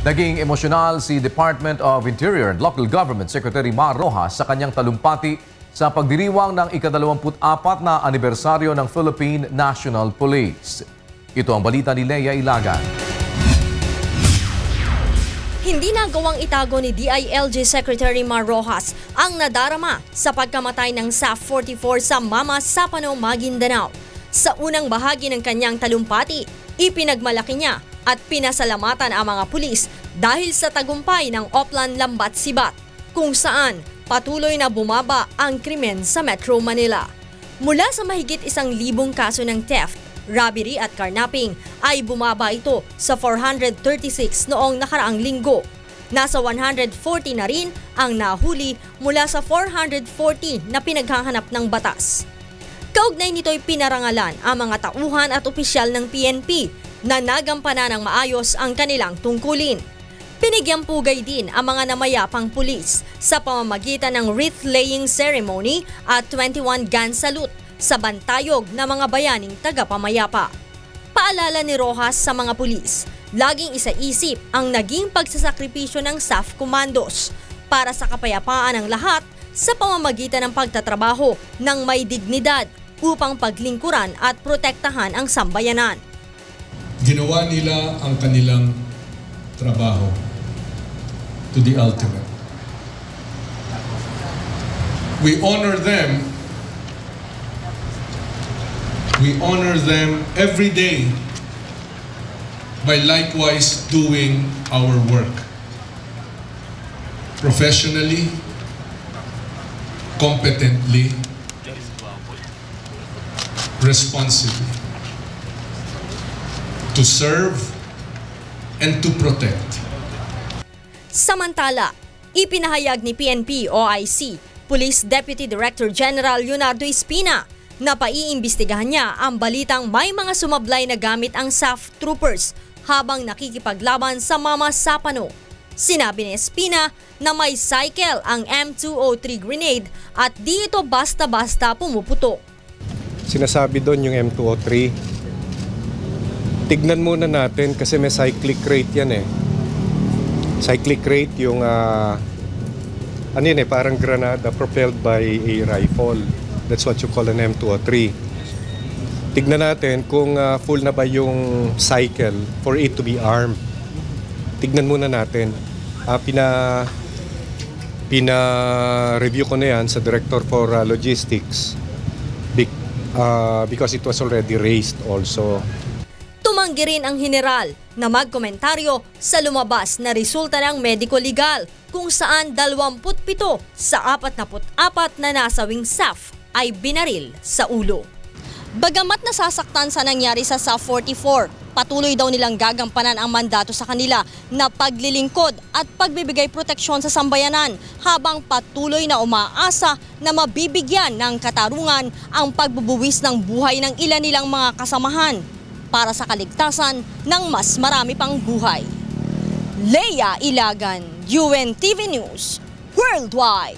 Naging emosyonal si Department of Interior and Local Government Secretary Mar Rojas sa kanyang talumpati sa pagdiriwang ng ika-24 na anibersaryo ng Philippine National Police. Ito ang balita ni Leia Ilagan. Hindi nagawang itago ni DILG Secretary Mar Rojas ang nadarama sa pagkamatay ng SAF-44 sa Mama Sapano, Maguindanao. Sa unang bahagi ng kanyang talumpati, ipinagmalaki niya at pinasalamatan ang mga pulis dahil sa tagumpay ng Oplan Lambat Sibat, kung saan patuloy na bumaba ang krimen sa Metro Manila. Mula sa mahigit 1,000 kaso ng theft, robbery at carnapping ay bumaba ito sa 436 noong nakaraang linggo. Nasa 140 na rin ang nahuli mula sa 440 na pinaghahanap ng batas. Kaugnay nito'y pinarangalan ang mga tauhan at opisyal ng PNP na nagampanan ng maayos ang kanilang tungkulin. Binigyang pugay din ang mga namayapang pulis sa pamamagitan ng wreath-laying ceremony at 21 gun salute sa bantayog ng mga bayaning tagapamayapa. Paalala ni Rojas sa mga pulis, laging isaisip ang naging pagsasakripisyo ng SAF Commandos para sa kapayapaan ng lahat sa pamamagitan ng pagtatrabaho ng may dignidad upang paglingkuran at protektahan ang sambayanan. Ginawa nila ang kanilang trabaho to the ultimate. We honor them. We honor them every day by likewise doing our work professionally, competently, responsibly, to serve and to protect. Samantala, ipinahayag ni PNP OIC Police Deputy Director General Leonardo Espina na paiimbestigahan niya ang balitang may mga sumablay na gamit ang SAF troopers habang nakikipaglaban sa Mama Sapano. Sinabi ni Espina na may cycle ang M203 grenade at di ito basta-basta pumuputok. Sinasabi doon yung M203. Tignan muna natin kasi may cyclic rate yan eh. Cyclic rate yung parang granada propelled by a rifle. That's what you call an M203. Tignan natin kung full na ba yung cycle for it to be armed. Tignan muna natin. Pina-review ko na yan sa Director for Logistics because it was already raised also. Tumanggi rin ang general na magkomentaryo sa lumabas na resulta ng medico-legal kung saan 27 sa 44 na nasawing SAF ay binaril sa ulo. Bagamat nasasaktan sa nangyari sa SAF-44, patuloy daw nilang gagampanan ang mandato sa kanila na paglilingkod at pagbibigay proteksyon sa sambayanan habang patuloy na umaasa na mabibigyan ng katarungan ang pagbubuwis ng buhay ng ilan nilang mga kasamahan para sa kaligtasan ng mas marami pang buhay. Leia Ilagan, UNTV News, Worldwide.